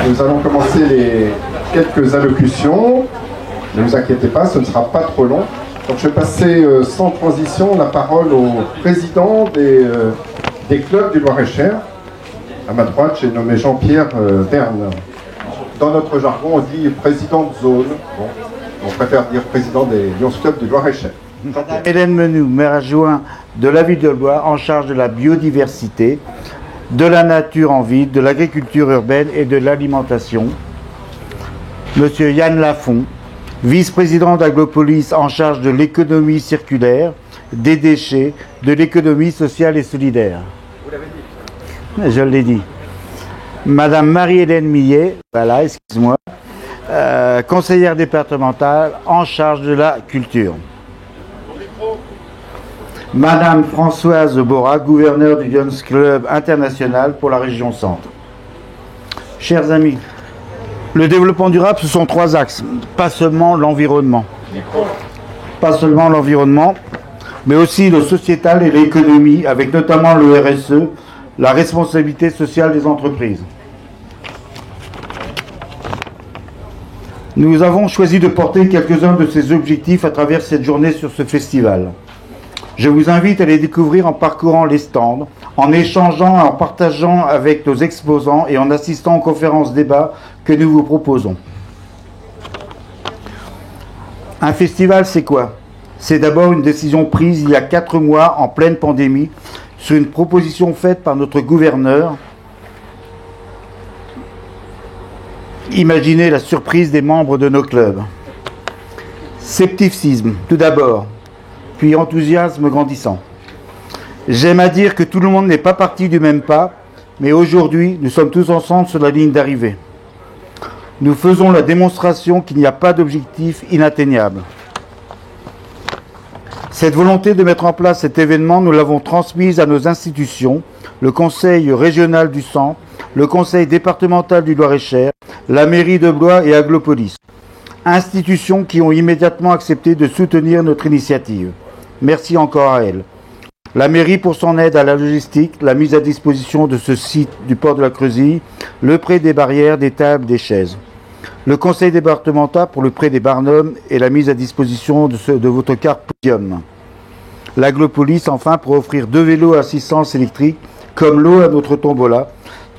Nous allons commencer les quelques allocutions. Ne vous inquiétez pas, ce ne sera pas trop long. Donc je vais passer sans transition la parole au président des clubs du Loir-et-Cher. À ma droite, j'ai nommé Jean-Pierre Verne. Dans notre jargon, on dit président de zone. Bon, on préfère dire président des Lions Clubs du Loir-et-Cher. Hélène Menou, maire adjoint de la ville de Blois, en charge de la biodiversité, de la nature en ville, de l'agriculture urbaine et de l'alimentation. Monsieur Yann Lafont, vice-président d'Aglopolis, en charge de l'économie circulaire, des déchets, de l'économie sociale et solidaire. Vous l'avez dit. Je l'ai dit. Madame Marie-Hélène Millet, voilà, excuse-moi, conseillère départementale en charge de la culture. Madame Françoise Bora, gouverneure du Lions Club International pour la région Centre. Chers amis, le développement durable, ce sont trois axes, pas seulement l'environnement. Pas seulement l'environnement, mais aussi le sociétal et l'économie, avec notamment le RSE, la responsabilité sociale des entreprises. Nous avons choisi de porter quelques-uns de ces objectifs à travers cette journée sur ce festival. Je vous invite à les découvrir en parcourant les stands, en échangeant, en partageant avec nos exposants et en assistant aux conférences débats que nous vous proposons. Un festival, c'est quoi? C'est d'abord une décision prise il y a 4 mois en pleine pandémie sur une proposition faite par notre gouverneur. Imaginez la surprise des membres de nos clubs. Scepticisme, tout d'abord, puis enthousiasme grandissant. J'aime à dire que tout le monde n'est pas parti du même pas, mais aujourd'hui, nous sommes tous ensemble sur la ligne d'arrivée. Nous faisons la démonstration qu'il n'y a pas d'objectif inatteignable. Cette volonté de mettre en place cet événement, nous l'avons transmise à nos institutions, le Conseil régional du Centre, le Conseil départemental du Loir-et-Cher, la mairie de Blois et Aglopolis. Institutions qui ont immédiatement accepté de soutenir notre initiative. Merci encore à elles. La mairie pour son aide à la logistique, la mise à disposition de ce site du port de la Creusille, le prêt des barrières, des tables, des chaises. Le conseil départemental pour le prêt des barnums et la mise à disposition de votre carte Podium. L'Aglopolis enfin pour offrir 2 vélos à assistance électrique comme l'eau à notre tombola.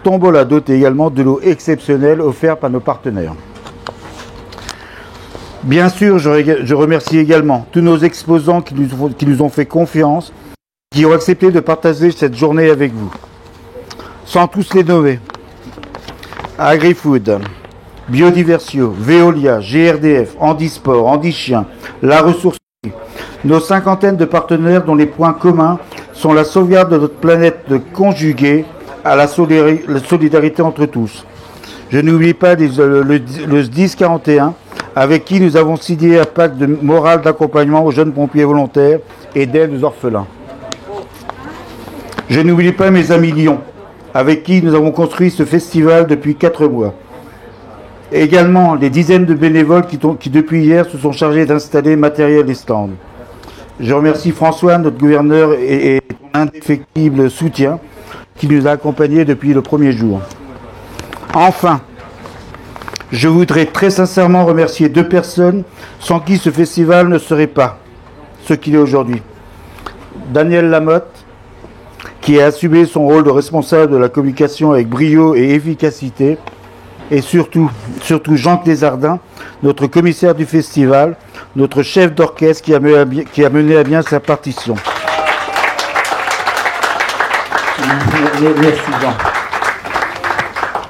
Tombola dotée également de l'eau exceptionnelle offerte par nos partenaires. Bien sûr, je remercie également tous nos exposants qui nous ont fait confiance, qui ont accepté de partager cette journée avec vous. Sans tous les nommer, AgriFood, Biodiversio, Veolia, GRDF, Handisport, Handichien, La Ressource, nos 50aines de partenaires dont les points communs sont la sauvegarde de notre planète conjuguée à la solidarité entre tous. Je n'oublie pas le 1041, avec qui nous avons signé un pacte de morale d'accompagnement aux jeunes pompiers volontaires et d'aide aux orphelins. Je n'oublie pas mes amis Lyon, avec qui nous avons construit ce festival depuis 4 mois. Et également les dizaines de bénévoles qui depuis hier se sont chargés d'installer matériel et stands. Je remercie François, notre gouverneur, et son indéfectible soutien qui nous a accompagnés depuis le premier jour. Enfin, je voudrais très sincèrement remercier 2 personnes sans qui ce festival ne serait pas ce qu'il est aujourd'hui. Daniel Lamotte, qui a assumé son rôle de responsable de la communication avec brio et efficacité, et surtout Jean Clésardin, notre commissaire du festival, notre chef d'orchestre qui a mené à bien sa partition. Merci Jean.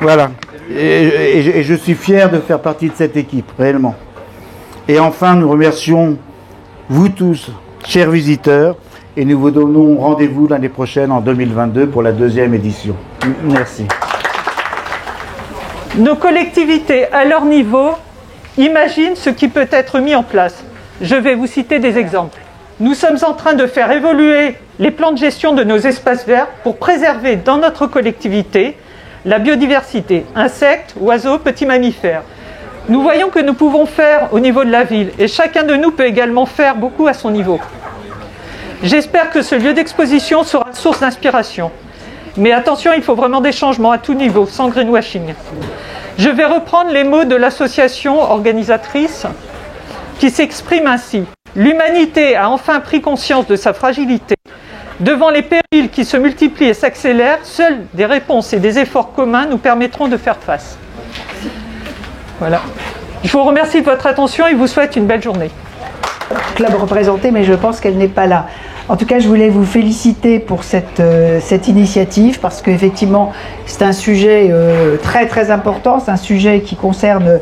Voilà. Et je suis fier de faire partie de cette équipe, réellement. Et enfin, nous remercions vous tous, chers visiteurs, et nous vous donnons rendez-vous l'année prochaine, en 2022, pour la 2e édition. Merci. Nos collectivités, à leur niveau, imaginent ce qui peut être mis en place. Je vais vous citer des exemples. Nous sommes en train de faire évoluer les plans de gestion de nos espaces verts pour préserver dans notre collectivité la biodiversité, insectes, oiseaux, petits mammifères. Nous voyons que nous pouvons faire au niveau de la ville et chacun de nous peut également faire beaucoup à son niveau. J'espère que ce lieu d'exposition sera source d'inspiration. Mais attention, il faut vraiment des changements à tout niveau, sans greenwashing. Je vais reprendre les mots de l'association organisatrice qui s'exprime ainsi. L'humanité a enfin pris conscience de sa fragilité. Devant les périls qui se multiplient et s'accélèrent, seules des réponses et des efforts communs nous permettront de faire face. Voilà. Je vous remercie de votre attention et vous souhaite une belle journée. Club représenté, mais je pense qu'elle n'est pas là. En tout cas, je voulais vous féliciter pour cette initiative parce qu'effectivement, c'est un sujet très très important, c'est un sujet qui concerne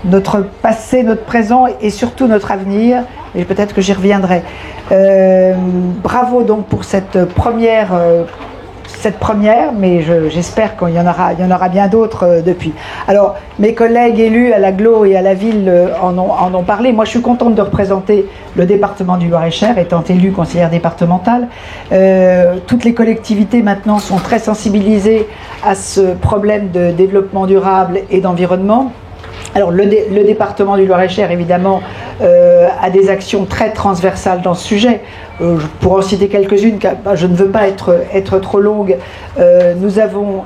notre passé, notre présent et surtout notre avenir, et peut-être que j'y reviendrai. Bravo donc pour cette première, mais j'espère qu'il y en aura bien d'autres depuis. Alors, mes collègues élus à l'agglo et à la ville en ont parlé. Moi, je suis contente de représenter le département du Loir-et-Cher, étant élue conseillère départementale. Toutes les collectivités maintenant sont très sensibilisées à ce problème de développement durable et d'environnement. Alors le département du Loir-et-Cher, évidemment, a des actions très transversales dans ce sujet. Pour en citer quelques-unes, je ne veux pas être trop longue. Nous avons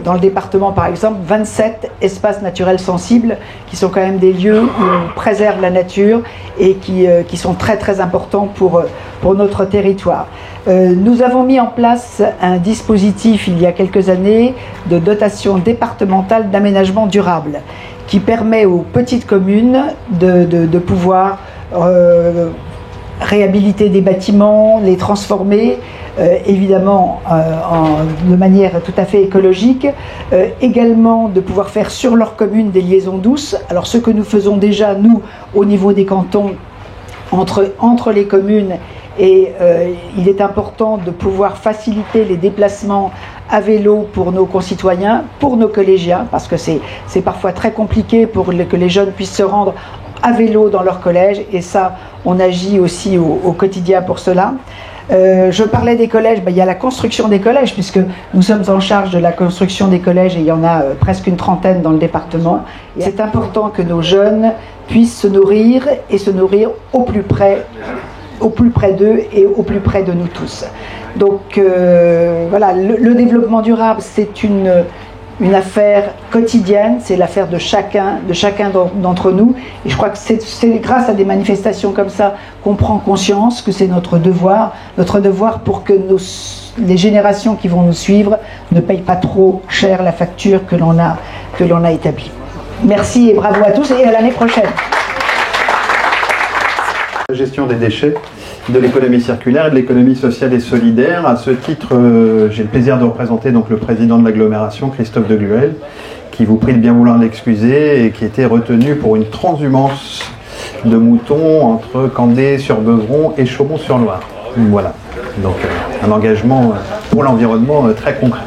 dans le département, par exemple, 27 espaces naturels sensibles, qui sont quand même des lieux où on préserve la nature et qui sont très très importants pour notre territoire. Nous avons mis en place un dispositif il y a quelques années de dotation départementale d'aménagement durable qui permet aux petites communes de pouvoir réhabiliter des bâtiments, les transformer, évidemment de manière tout à fait écologique, également de pouvoir faire sur leur commune des liaisons douces. Alors ce que nous faisons déjà, nous, au niveau des cantons, entre les communes, et il est important de pouvoir faciliter les déplacements à vélo pour nos concitoyens, pour nos collégiens, parce que c'est parfois très compliqué pour que les jeunes puissent se rendre à vélo dans leur collège, et ça, on agit aussi au quotidien pour cela. Je parlais des collèges, il y a la construction des collèges, puisque nous sommes en charge de la construction des collèges, et il y en a presque une trentaine dans le département. C'est important que nos jeunes puissent se nourrir, et se nourrir au plus près d'eux et au plus près de nous tous. Donc voilà, le développement durable, c'est une affaire quotidienne, c'est l'affaire de chacun d'entre nous, et je crois que c'est grâce à des manifestations comme ça qu'on prend conscience que c'est notre devoir pour que les générations qui vont nous suivre ne payent pas trop cher la facture que l'on a établie. Merci et bravo à tous, et à l'année prochaine. La gestion des déchets, de l'économie circulaire et de l'économie sociale et solidaire. À ce titre, j'ai le plaisir de représenter donc le président de l'agglomération, Christophe de Gluel, qui vous prie de bien vouloir l'excuser et qui était retenu pour une transhumance de moutons entre Candé-sur-Beuvron et Chaumont-sur-Loire. Voilà, donc un engagement pour l'environnement très concret.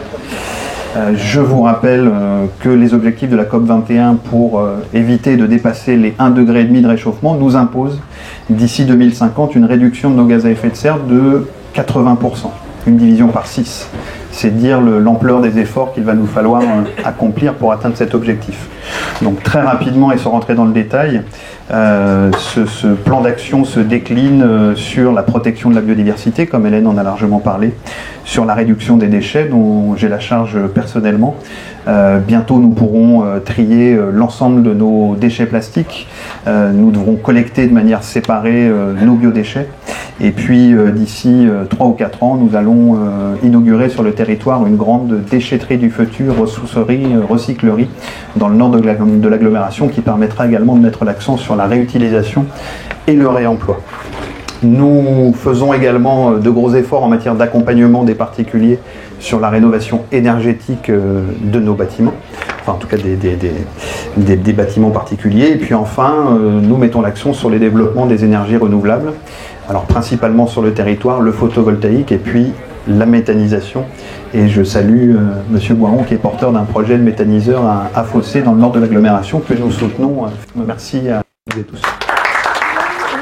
Je vous rappelle que les objectifs de la COP21 pour éviter de dépasser les 1,5 degré de réchauffement nous imposent d'ici 2050 une réduction de nos gaz à effet de serre de 80%, une division par 6. C'est dire l'ampleur des efforts qu'il va nous falloir accomplir pour atteindre cet objectif. Donc très rapidement, et sans rentrer dans le détail, ce plan d'action se décline sur la protection de la biodiversité, comme Hélène en a largement parlé, sur la réduction des déchets, dont j'ai la charge personnellement. Bientôt, nous pourrons trier l'ensemble de nos déchets plastiques. Nous devrons collecter de manière séparée nos biodéchets. Et puis, d'ici 3 ou 4 ans, nous allons inaugurer sur le territoire une grande déchetterie du futur, ressourcerie, recyclerie, dans le nord de l'agglomération, qui permettra également de mettre l'accent sur la réutilisation et le réemploi. Nous faisons également de gros efforts en matière d'accompagnement des particuliers sur la rénovation énergétique de nos bâtiments, enfin en tout cas des bâtiments particuliers. Et puis enfin, nous mettons l'accent sur les développements des énergies renouvelables, alors principalement sur le territoire, le photovoltaïque et puis la méthanisation. Et je salue Monsieur Boiron qui est porteur d'un projet de méthaniseur à Fossé dans le nord de l'agglomération que nous soutenons. Merci à vous et tous.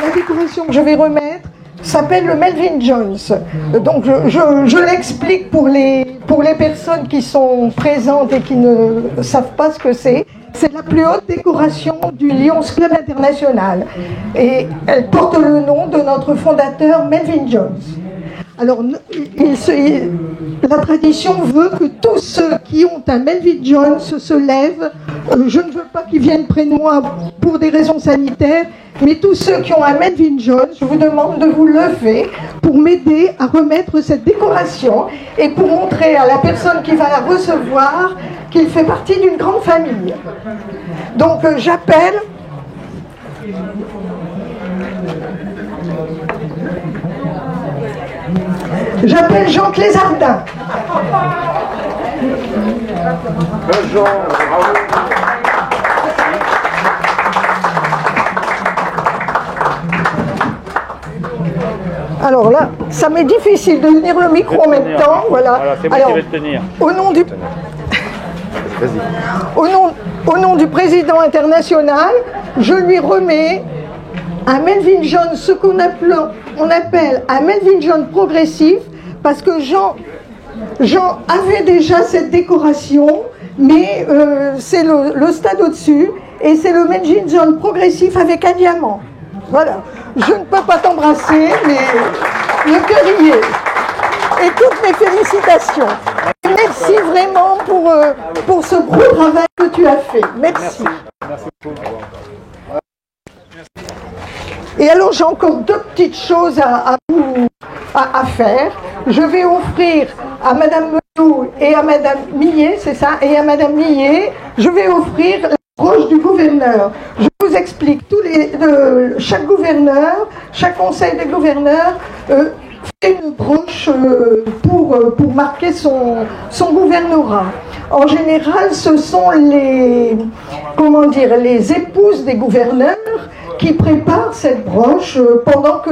La décoration que je vais remettre s'appelle le Melvin Jones. Donc je l'explique pour les personnes qui sont présentes et qui ne savent pas ce que c'est. C'est la plus haute décoration du Lions Club International et elle porte le nom de notre fondateur Melvin Jones. Alors, la tradition veut que tous ceux qui ont un Melvin Jones se lèvent. Je ne veux pas qu'ils viennent près de moi pour des raisons sanitaires, mais tous ceux qui ont un Melvin Jones, je vous demande de vous lever pour m'aider à remettre cette décoration et pour montrer à la personne qui va la recevoir qu'il fait partie d'une grande famille. Donc, j'appelle... J'appelle Jean Clésardin. Alors là, ça m'est difficile de tenir le micro en même temps. Voilà. C'est moi qui vais le tenir. Au nom du président international, je lui remets un Melvin Jones, ce qu'on appelle un Melvin Jones progressif, parce que Jean avait déjà cette décoration, mais c'est le stade au-dessus, et c'est le Melvin Jones progressif avec un diamant. Voilà. Je ne peux pas t'embrasser, mais le cœur y est. Et toutes mes félicitations. Merci vraiment pour ce gros travail que tu as fait. Merci. Merci beaucoup. Et alors j'ai encore deux petites choses à faire. Je vais offrir à Madame Melou et à Madame Millet, c'est ça, et à Madame Millet, je vais offrir la broche du gouverneur. Je vous explique, chaque gouverneur, chaque conseil des gouverneurs fait une broche pour marquer son gouvernorat. En général, ce sont les épouses des gouverneurs qui préparent cette broche pendant que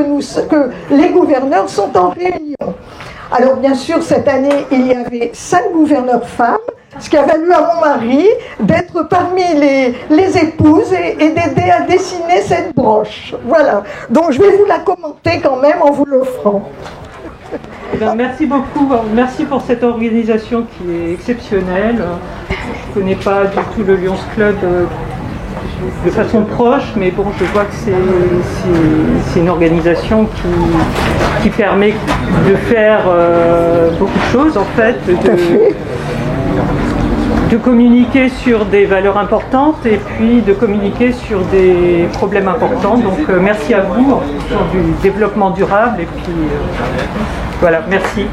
les gouverneurs sont en réunion. Alors bien sûr, cette année, il y avait 5 gouverneurs femmes, ce qui a valu à mon mari d'être parmi les épouses et d'aider à dessiner cette broche. Voilà, donc je vais vous la commenter quand même en vous l'offrant. Merci beaucoup, merci pour cette organisation qui est exceptionnelle. Je ne connais pas du tout le Lions Club de façon proche, mais bon, je vois que c'est une organisation qui permet de faire beaucoup de choses en fait, de communiquer sur des valeurs importantes et puis de communiquer sur des problèmes importants. Donc merci à vous en fonction du développement durable et puis voilà, merci.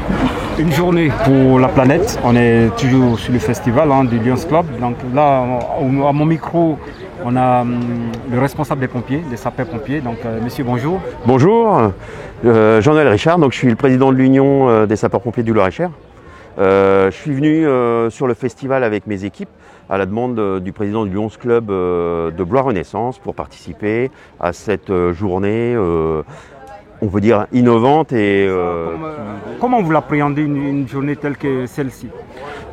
Une journée pour la planète. On est toujours sur le festival du Lions Club. Donc là, à mon micro, on a le responsable des pompiers, des sapeurs-pompiers. Donc monsieur, bonjour. Bonjour, Jean-Noël Richard, donc je suis le président de l'Union des sapeurs-pompiers du Loir-et-Cher. Je suis venu sur le festival avec mes équipes à la demande du président du Lions Club de Blois Renaissance pour participer à cette journée, on peut dire innovante. Et comment vous l'appréhendez une journée telle que celle-ci?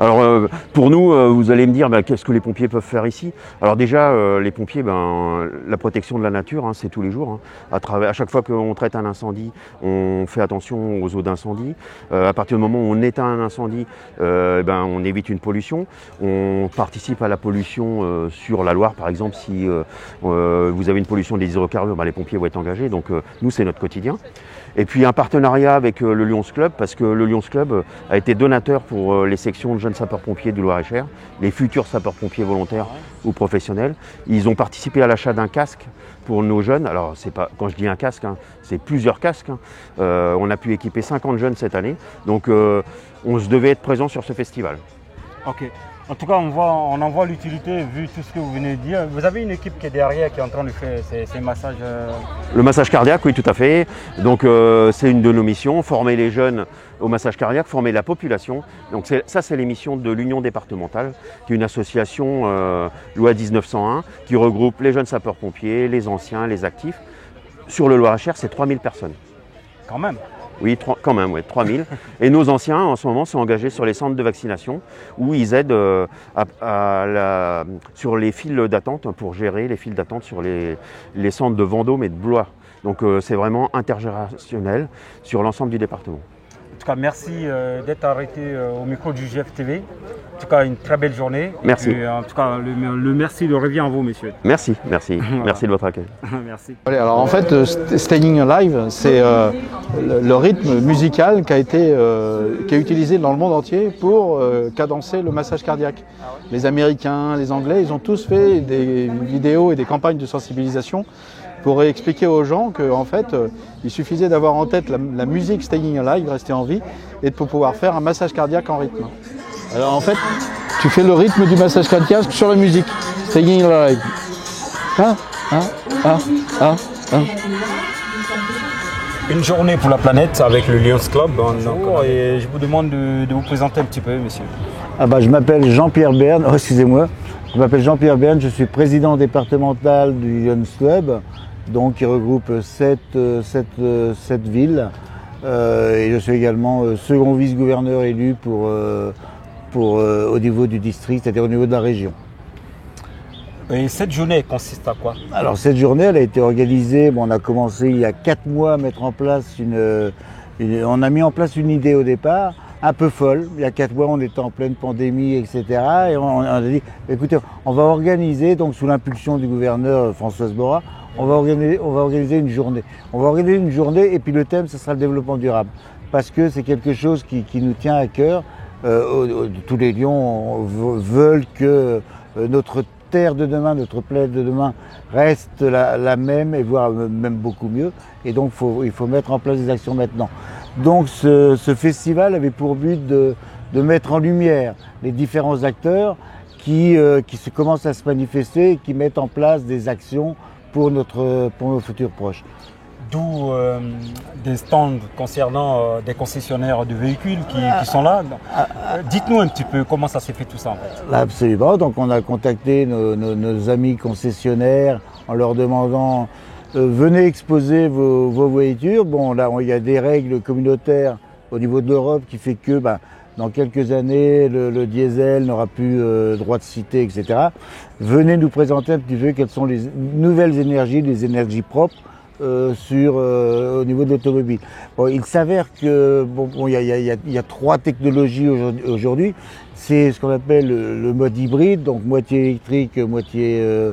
Alors pour nous, vous allez me dire qu'est-ce que les pompiers peuvent faire ici. Alors déjà, les pompiers, la protection de la nature, c'est tous les jours. À chaque fois qu'on traite un incendie, on fait attention aux eaux d'incendie. À partir du moment où on éteint un incendie, on évite une pollution. On participe à la pollution sur la Loire, par exemple. Si vous avez une pollution des hydrocarbures, les pompiers vont être engagés. Donc nous, c'est notre quotidien. Et puis un partenariat avec le Lions Club, parce que le Lions Club a été donateur pour les sections de jeunes sapeurs-pompiers du Loir-et-Cher, les futurs sapeurs-pompiers volontaires ou professionnels. Ils ont participé à l'achat d'un casque pour nos jeunes. Alors c'est pas, quand je dis un casque, c'est plusieurs casques. On a pu équiper 50 jeunes cette année, donc on se devait être présent sur ce festival. Ok. En tout cas, on en voit l'utilité vu tout ce que vous venez de dire. Vous avez une équipe qui est derrière, qui est en train de faire ces massages Le massage cardiaque, oui, tout à fait. Donc c'est une de nos missions, former les jeunes au massage cardiaque, former la population. Donc ça, c'est les missions de l'Union départementale, qui est une association loi 1901, qui regroupe les jeunes sapeurs-pompiers, les anciens, les actifs. Sur le Loir-et-Cher, c'est 3000 personnes. Quand même. Oui, quand même, ouais, 3000. Et nos anciens, en ce moment, sont engagés sur les centres de vaccination où ils aident sur les files d'attente pour gérer les files d'attente sur les centres de Vendôme et de Blois. Donc c'est vraiment intergénérationnel sur l'ensemble du département. En tout cas, merci d'être arrêté au micro du GFTV. En tout cas, une très belle journée. Merci. Et, en tout cas, le merci le revient à vous, messieurs. Merci, merci. Voilà. Merci de votre accueil. Merci. Alors en fait, Staying Alive, c'est le rythme musical qui est utilisé dans le monde entier pour cadencer le massage cardiaque. Les Américains, les Anglais, ils ont tous fait des vidéos et des campagnes de sensibilisation pour expliquer aux gens qu'en fait, il suffisait d'avoir en tête la musique Staying Alive, rester en vie, et de pouvoir faire un massage cardiaque en rythme. Alors en fait, tu fais le rythme du massage cardiaque sur la musique. Staying Alive. Une journée pour la planète avec le Lions Club. Et je vous demande de vous présenter un petit peu, monsieur. Je m'appelle Jean-Pierre Berne, excusez-moi. Je m'appelle Jean-Pierre Berne, je suis président départemental du Lions Club, donc qui regroupe 7 villes. Et je suis également second vice-gouverneur élu au niveau du district, c'est-à-dire au niveau de la région. Et cette journée consiste à quoi? Alors cette journée, elle a été organisée, on a commencé il y a 4 mois à mettre en place on a mis en place une idée au départ, un peu folle. Il y a 4 mois, on était en pleine pandémie, etc. Et on a dit, écoutez, on va organiser, donc sous l'impulsion du gouverneur Françoise Bora, on va organiser une journée. On va organiser une journée et puis le thème, ce sera le développement durable. Parce que c'est quelque chose qui nous tient à cœur. Tous les Lions veulent que notre terre de demain, notre planète de demain reste la même et voire même beaucoup mieux. Et donc il faut mettre en place des actions maintenant. Donc ce festival avait pour but de mettre en lumière les différents acteurs qui commencent à se manifester et qui mettent en place des actions pour nos futurs proches. D'où des stands concernant des concessionnaires de véhicules qui sont là. Dites-nous un petit peu comment ça s'est fait tout ça en fait. Absolument, donc on a contacté nos amis concessionnaires en leur demandant venez exposer vos voitures. Bon là il y a des règles communautaires au niveau de l'Europe qui fait que dans quelques années le diesel n'aura plus droit de cité, etc. Venez nous présenter un petit peu quelles sont les nouvelles énergies, les énergies propres au niveau de l'automobile. Bon, il s'avère que il y a 3 technologies aujourd'hui. C'est ce qu'on appelle le mode hybride, donc moitié électrique, moitié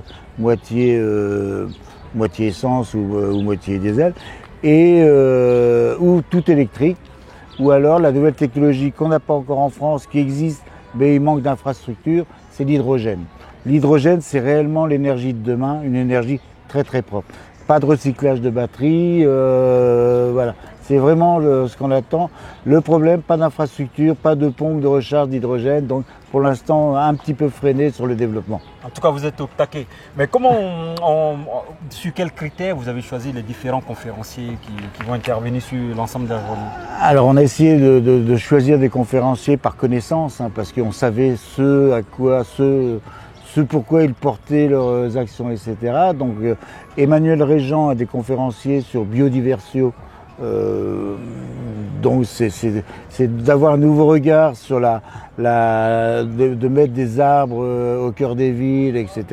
essence ou moitié diesel, ou tout électrique, ou alors la nouvelle technologie qu'on n'a pas encore en France, qui existe, mais il manque d'infrastructures, c'est l'hydrogène. L'hydrogène, c'est réellement l'énergie de demain, une énergie très très propre. Pas de recyclage de batteries, voilà. C'est vraiment ce qu'on attend. Le problème, pas d'infrastructure, pas de pompe de recharge d'hydrogène, donc pour l'instant un petit peu freiné sur le développement. En tout cas, vous êtes au taquet. Mais sur quels critères vous avez choisi les différents conférenciers qui vont intervenir sur l'ensemble de la journée? Alors, on a essayé de choisir des conférenciers par connaissance, parce qu'on savait pourquoi ils portaient leurs actions, etc. Donc Emmanuel Régent a des conférenciers sur biodiversio. Donc c'est d'avoir un nouveau regard sur de mettre des arbres au cœur des villes, etc.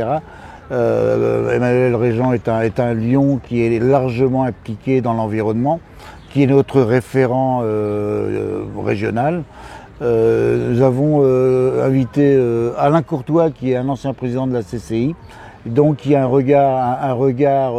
Emmanuel Régent est un Lion qui est largement impliqué dans l'environnement, qui est notre référent régional. Nous avons invité Alain Courtois, qui est un ancien président de la CCI, donc qui a un regard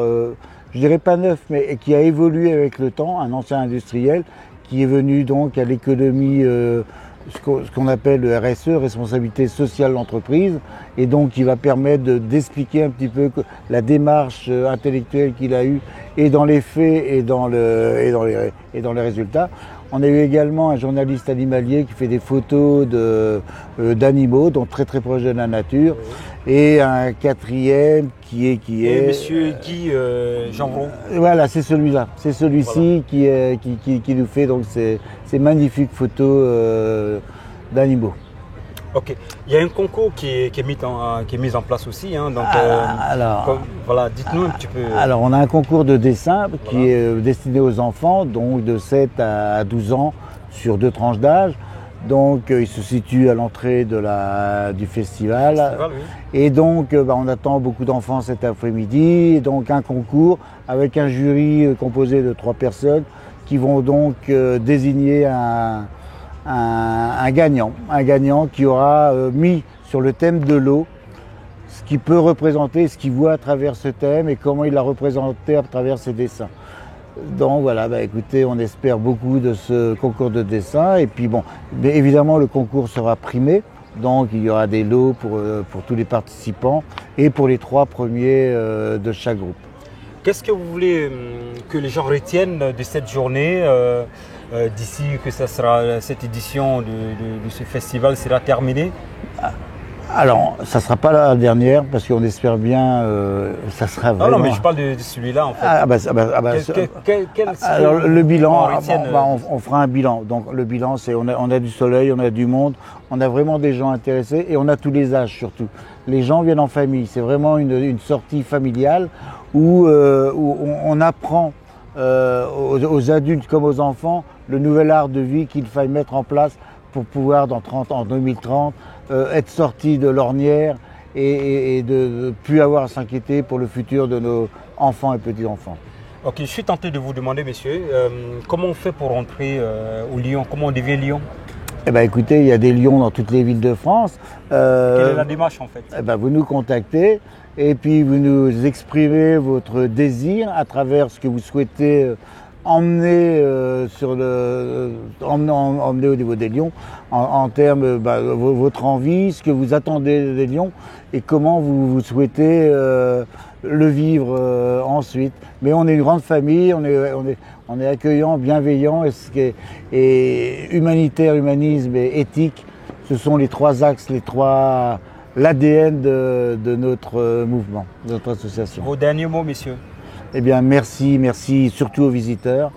je dirais pas neuf, mais qui a évolué avec le temps, un ancien industriel, qui est venu donc à l'économie, ce qu'on appelle le RSE, responsabilité sociale de l'entreprise, et donc qui va permettre d'expliquer un petit peu la démarche intellectuelle qu'il a eue, et dans les faits et dans les résultats. On a eu également un journaliste animalier qui fait des photos d'animaux, donc très très proches de la nature, et un 4e qui est Monsieur Guy Jeanron. Voilà, c'est celui-là, c'est celui-ci qui nous fait donc ces magnifiques photos d'animaux. Ok, il y a un concours qui est mis en place aussi, donc voilà, dites-nous un petit peu. Alors on a un concours de dessin qui est destiné aux enfants, donc de 7 à 12 ans sur 2 tranches d'âge. Donc il se situe à l'entrée du festival. Oui. Et donc on attend beaucoup d'enfants cet après-midi. Donc un concours avec un jury composé de 3 personnes qui vont donc désigner un gagnant qui aura mis sur le thème de l'eau ce qu'il peut représenter, ce qu'il voit à travers ce thème et comment il l'a représenté à travers ses dessins. Donc voilà, écoutez, on espère beaucoup de ce concours de dessin. Et puis bon, évidemment, le concours sera primé. Donc il y aura des lots pour tous les participants et pour les 3 premiers de chaque groupe. Qu'est-ce que vous voulez que les gens retiennent de cette journée d'ici que cette édition de ce festival sera terminée? Alors, ça ne sera pas la dernière parce qu'on espère bien ça sera vraiment... Non, mais je parle de celui-là en fait. Alors, le bilan, on fera un bilan. Donc le bilan, c'est on a du soleil, on a du monde, on a vraiment des gens intéressés et on a tous les âges surtout. Les gens viennent en famille, c'est vraiment une sortie familiale où on apprend aux adultes comme aux enfants le nouvel art de vie qu'il faille mettre en place pour pouvoir en 2030 être sorti de l'ornière et de ne plus avoir à s'inquiéter pour le futur de nos enfants et petits-enfants. Ok, je suis tenté de vous demander, messieurs, comment on fait pour rentrer au Lion? Comment on devient Lion? Eh bien, écoutez, il y a des lions dans toutes les villes de France. Quelle est la démarche en fait? Eh bien, vous nous contactez et puis vous nous exprimez votre désir à travers ce que vous souhaitez emmener emmener au niveau des lions en termes votre envie, ce que vous attendez des lions et comment vous souhaitez le vivre ensuite. Mais on est une grande famille, on est accueillant, bienveillant et humanitaire, humanisme et éthique. Ce sont les 3 axes, l'ADN de notre mouvement, de notre association. Vos derniers mots, messieurs? Eh bien, merci surtout aux visiteurs,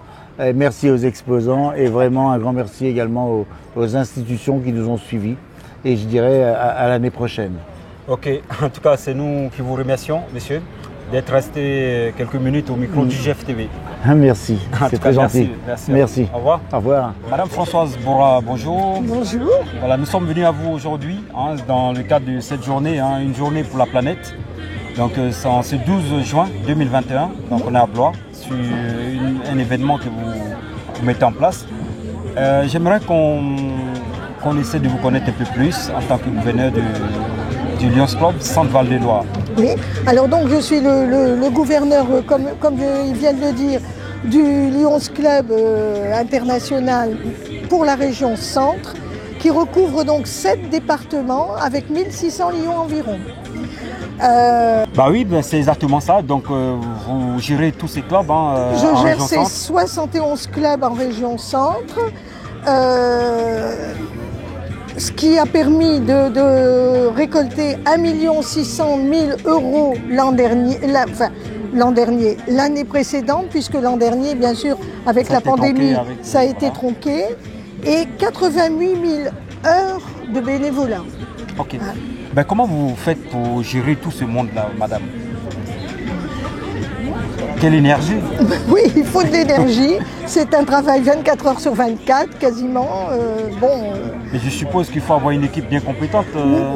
merci aux exposants et vraiment un grand merci également aux institutions qui nous ont suivis et je dirais à l'année prochaine. Ok, en tout cas, c'est nous qui vous remercions, messieurs, d'être restés quelques minutes au micro du GFTV. Merci, c'est très gentil. Merci. Au revoir. Au revoir. Madame Françoise Bora, bonjour. Bonjour. Voilà, nous sommes venus à vous aujourd'hui dans le cadre de cette journée, une journée pour la planète. Donc c'est en ce 12 juin 2021, donc on est à Blois, sur un événement que vous mettez en place. J'aimerais qu'on essaie de vous connaître un peu plus en tant que gouverneur du Lions Club Centre Val de Loire. Oui, alors donc je suis le gouverneur, comme ils viennent de le dire, du Lions Club international pour la région Centre, qui recouvre donc 7 départements avec 1600 lions environ. Oui, c'est exactement ça. Donc vous gérez tous ces clubs Je gère ces 71 clubs en région Centre, ce qui a permis de récolter 1 600 000 € l'année précédente, puisque l'an dernier, bien sûr, avec la pandémie, ça a été tronqué, et 88 000 heures de bénévolat. Ok. Comment vous faites pour gérer tout ce monde-là, madame? Quelle énergie? Oui, il faut de l'énergie. C'est un travail 24 heures sur 24, quasiment. Mais je suppose qu'il faut avoir une équipe bien compétente.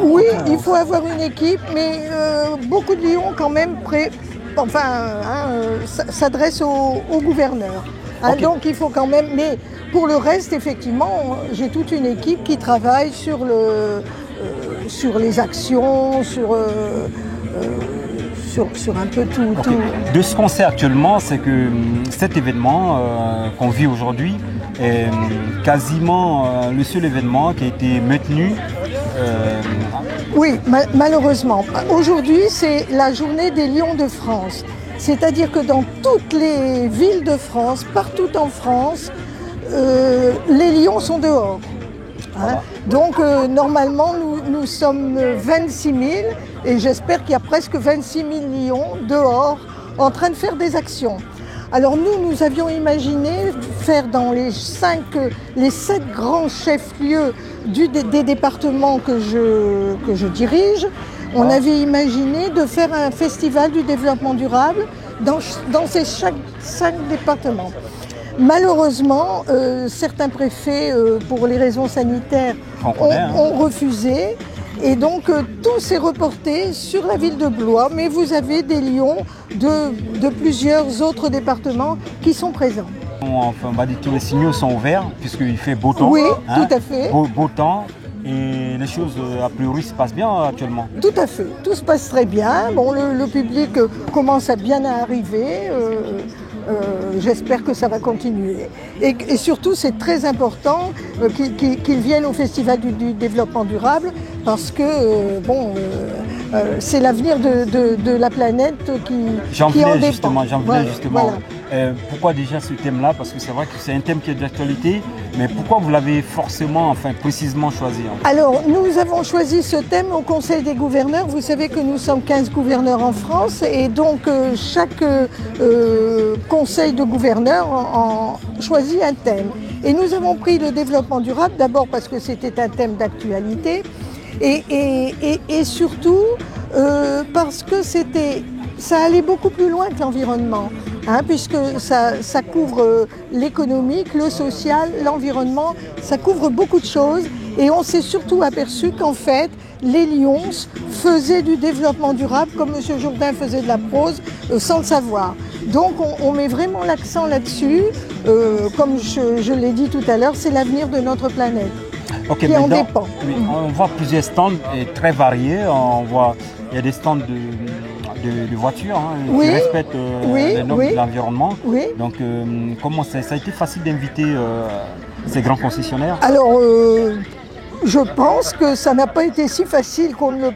Oui, il faut avoir une équipe, mais beaucoup de lions quand même s'adressent au gouverneur. Okay. Donc il faut quand même... Mais pour le reste, effectivement, j'ai toute une équipe qui travaille sur les actions, sur un peu tout. De ce qu'on sait actuellement, c'est que cet événement qu'on vit aujourd'hui est quasiment le seul événement qui a été maintenu. Oui, malheureusement. Aujourd'hui, c'est la journée des Lions de France. C'est-à-dire que dans toutes les villes de France, partout en France, les lions sont dehors. Voilà. Donc normalement nous sommes 26 000 et j'espère qu'il y a presque 26 000 lions dehors en train de faire des actions. Alors nous avions imaginé faire dans les 7 grands chefs-lieux des départements que je dirige, on avait imaginé de faire un festival du développement durable dans ces 5 départements. Malheureusement, certains préfets, pour les raisons sanitaires, ont refusé. Et donc, tout s'est reporté sur la ville de Blois. Mais vous avez des lions de plusieurs autres départements qui sont présents. Enfin, on va dire que tous les signaux sont ouverts puisqu'il fait beau temps. Oui, tout à fait. Beau temps. Et les choses, a priori, se passent bien actuellement. Tout à fait. Tout se passe très bien. Bon, le public commence à bien arriver. J'espère que ça va continuer. Et surtout, c'est très important qu'ils viennent au Festival du développement durable parce que c'est l'avenir de la planète qui en dépend. J'en venais justement. Pourquoi déjà ce thème-là? Parce que c'est vrai que c'est un thème qui est d'actualité, mais pourquoi vous l'avez forcément, précisément choisi? Alors, nous avons choisi ce thème au Conseil des gouverneurs. Vous savez que nous sommes 15 gouverneurs en France et donc chaque conseil de gouverneurs choisit un thème. Et nous avons pris le développement durable, d'abord parce que c'était un thème d'actualité et surtout parce que ça allait beaucoup plus loin que l'environnement, puisque ça couvre l'économique, le social, l'environnement, ça couvre beaucoup de choses. Et on s'est surtout aperçu qu'en fait, les Lions faisaient du développement durable comme M. Jourdain faisait de la prose sans le savoir. Donc on met vraiment l'accent là-dessus. Comme je l'ai dit tout à l'heure, c'est l'avenir de notre planète qui en dépend. Oui, on voit plusieurs stands très variés. Il y a des stands de voitures qui respectent les normes de l'environnement. Oui. Donc comment ça a été facile d'inviter ces grands concessionnaires? Alors je pense que ça n'a pas été si facile qu'on le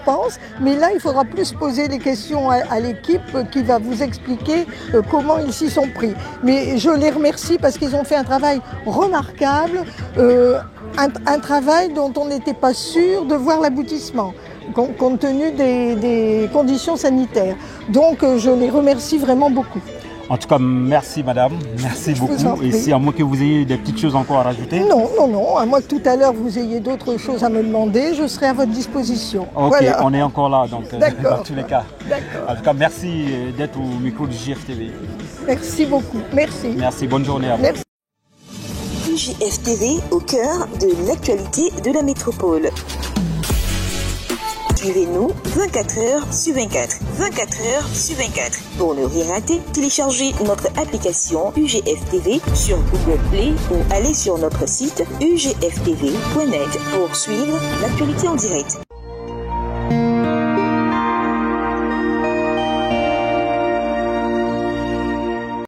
pense, mais là il faudra plus poser les questions à l'équipe qui va vous expliquer comment ils s'y sont pris. Mais je les remercie parce qu'ils ont fait un travail remarquable, un travail dont on n'était pas sûr de voir l'aboutissement, compte tenu des conditions sanitaires. Donc je les remercie vraiment beaucoup. En tout cas, merci madame, merci beaucoup. Et si à moins que vous ayez des petites choses encore à rajouter? Non, à moins que tout à l'heure vous ayez d'autres choses à me demander, je serai à votre disposition. Ok, voilà. On est encore là, donc dans tous les cas. D'accord. En tout cas, merci d'être au micro du UJF-TV. Merci beaucoup, merci. Merci, bonne journée à vous. Merci. UJF-TV au cœur de l'actualité de la métropole. Suivez-nous 24 heures sur 24. 24 heures sur 24. Pour ne rien rater, téléchargez notre application UGF TV sur Google Play ou allez sur notre site ugftv.net pour suivre l'actualité en direct.